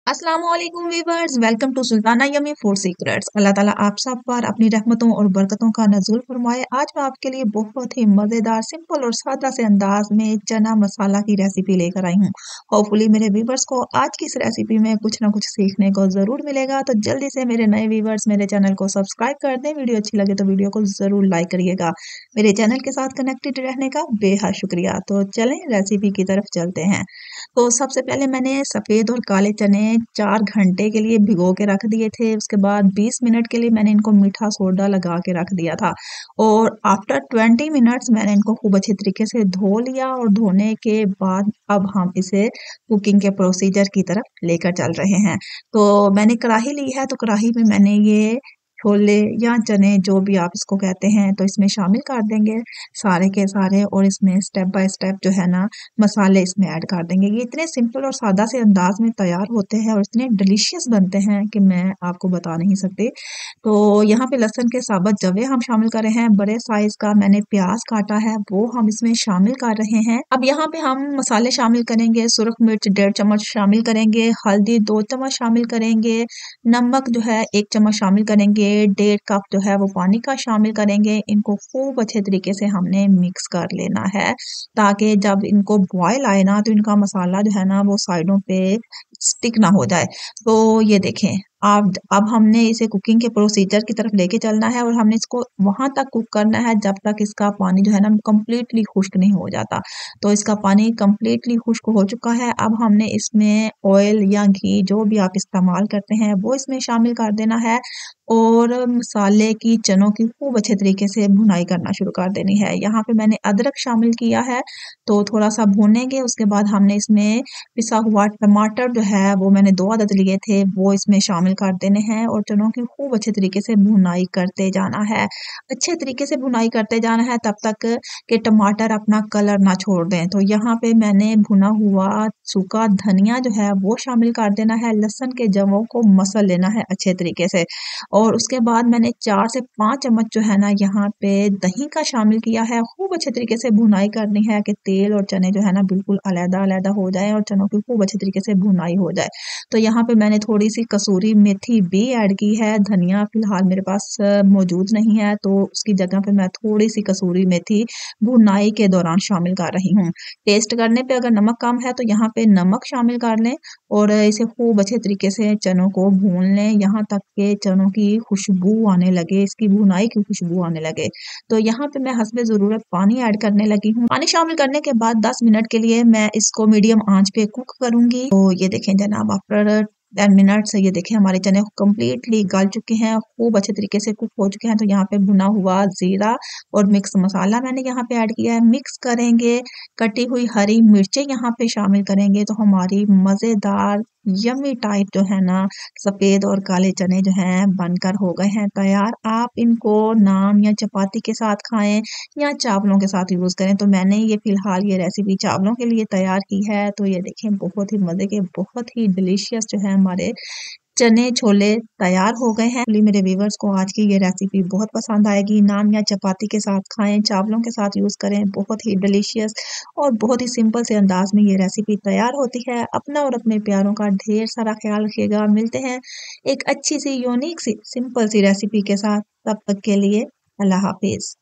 अस्सलाम वालेकुम viewers, welcome to Sultana yummy food secrets. अल्लाह ताला आप सब पर अपनी रहमतों और बरकतों का नज़ुल फरमाए। आज मैं आपके लिए बहुत ही मज़ेदार, सिंपल और सादा से अंदाज में चना मसाला की रेसिपी लेकर आई हूँ। होपफुली मेरे वीवर्स को आज की इस रेसिपी में कुछ ना कुछ सीखने को ज़रूर मिलेगा। तो जल्दी से मेरे नए वीवर्स मेरे चैनल को सब्सक्राइब कर दें। वीडियो अच्छी लगे तो वीडियो को ज़रूर लाइक करिएगा। मेरे चैनल के साथ कनेक्टेड रहने का बेहद शुक्रिया। तो चलें रेसिपी की तरफ चलते हैं। तो सबसे पहले मैंने सफ़ेद और काले चने 4 घंटे के लिए भिगो के रख दिए थे। उसके बाद 20 मिनट के लिए मैंने इनको मीठा सोडा लगा के रख दिया था और आफ्टर 20 मिनट्स मैंने इनको खूब अच्छे तरीके से धो लिया और धोने के बाद अब हम इसे कुकिंग के प्रोसीजर की तरफ लेकर चल रहे हैं। तो मैंने कढ़ाई ली है, तो कढ़ाई में मैंने ये छोले या चने जो भी आप इसको कहते हैं तो इसमें शामिल कर देंगे सारे के सारे, और इसमें स्टेप बाय स्टेप जो है ना मसाले इसमें ऐड कर देंगे। ये इतने सिंपल और सादा से अंदाज में तैयार होते हैं और इतने डिलीशियस बनते हैं कि मैं आपको बता नहीं सकती। तो यहाँ पे लहसुन के साबुत जवे हम शामिल कर रहे हैं। बड़े साइज का मैंने प्याज काटा है, वो हम इसमें शामिल कर रहे हैं। अब यहाँ पे हम मसाले शामिल करेंगे। सुरख मिर्च 1.5 चम्मच शामिल करेंगे, हल्दी 2 चम्मच शामिल करेंगे, नमक जो है 1 चम्मच शामिल करेंगे, 1.5 कप जो है वो पानी का शामिल करेंगे। इनको खूब अच्छे तरीके से हमने मिक्स कर लेना है ताकि जब इनको बॉयल आए ना तो इनका मसाला जो है ना वो साइडों पे स्टिक ना हो जाए। तो ये देखें, अब हमने इसे कुकिंग के प्रोसीजर की तरफ लेके चलना है और हमने इसको वहां तक कुक करना है जब तक इसका पानी जो है ना कंप्लीटली खुश्क नहीं हो जाता। तो इसका पानी कंप्लीटली खुश्क हो चुका है। अब हमने इसमें ऑयल या घी जो भी आप इस्तेमाल करते हैं वो इसमें शामिल कर देना है और मसाले की चनों की खूब अच्छे तरीके से भुनाई करना शुरू कर देनी है। यहाँ पे मैंने अदरक शामिल किया है, तो थोड़ा सा भूनेंगे। उसके बाद हमने इसमें पिसा हुआ टमाटर जो है वो मैंने 2 अदद लिए थे, वो इसमें शामिल कर देने हैं और चनों की खूब अच्छे तरीके से भुनाई करते जाना है। अच्छे तरीके से भुनाई करते जाना है तब तक कि टमाटर अपना कलर ना छोड़ दें। तो यहाँ पे मैंने भुना हुआ सूखा धनिया जो है वो शामिल कर देना है। लहसुन के जवों को मसल लेना है अच्छे तरीके से और उसके बाद मैंने 4 से 5 चम्मच जो है ना यहाँ पे दही का शामिल किया है। खूब अच्छे तरीके से भुनाई करनी है कि तेल और चने जो है ना बिल्कुल अलग-अलग हो जाए और चनों की खूब अच्छे तरीके से भुनाई हो जाए। तो यहाँ पे मैंने थोड़ी-सी कसूरी मेथी भी ऐड की है। धनिया फ़िलहाल मेरे पास मौजूद नहीं है, तो उसकी जगह पे मैं थोड़ी-सी कसूरी मेथी भुनाई के दौरान शामिल कर रही हूँ। टेस्ट करने पे अगर नमक कम है तो यहाँ पे नमक शामिल कर लें और इसे खूब अच्छे तरीके से चनों को भून लें यहाँ तक कि चनों की खुशबू आने लगे, इसकी भुनाई की खुशबू आने लगे। तो यहाँ पे मैं हस्बे ज़रूरत पानी ऐड करने लगी हूँ। पानी शामिल करने के बाद 10 मिनट के लिए मैं इसको मीडियम आंच पे कुक करूंगी। तो ये देखें जनाब, आफ्टर 10 मिनट्स ये देखें हमारे चने कंप्लीटली गल चुके हैं, खूब अच्छे तरीके से कुक हो चुके हैं। तो यहाँ पे भुना हुआ जीरा और मिक्स मसाला मैंने यहाँ पे ऐड किया है। मिक्स करेंगे, कटी हुई हरी मिर्चें यहाँ पे शामिल करेंगे तो हमारी मज़ेदार यम्मी टाइप जो है ना सफ़ेद और काले चने जो हैं बनकर हो गए हैं तैयार। आप इनको नान या चपाती के साथ खाएं या चावलों के साथ यूज़ करें। तो मैंने ये फ़िलहाल ये रेसिपी चावलों के लिए तैयार की है। तो ये देखें बहुत ही मज़े के, बहुत ही डिलीशियस जो है हमारे चने छोले तैयार हो गए हैं। मेरे व्यूवर्स को आज की ये रेसिपी बहुत पसंद आएगी। नान या चपाती के साथ खाएं, चावलों के साथ यूज़ करें। बहुत ही डिलीशियस और बहुत ही सिंपल से अंदाज में ये रेसिपी तैयार होती है। अपना और अपने प्यारों का ढेर सारा ख्याल रखिएगा। मिलते हैं एक अच्छी सी यूनिक सी सिंपल सी रेसिपी के साथ। तब तक के लिए अल्लाह हाफिज।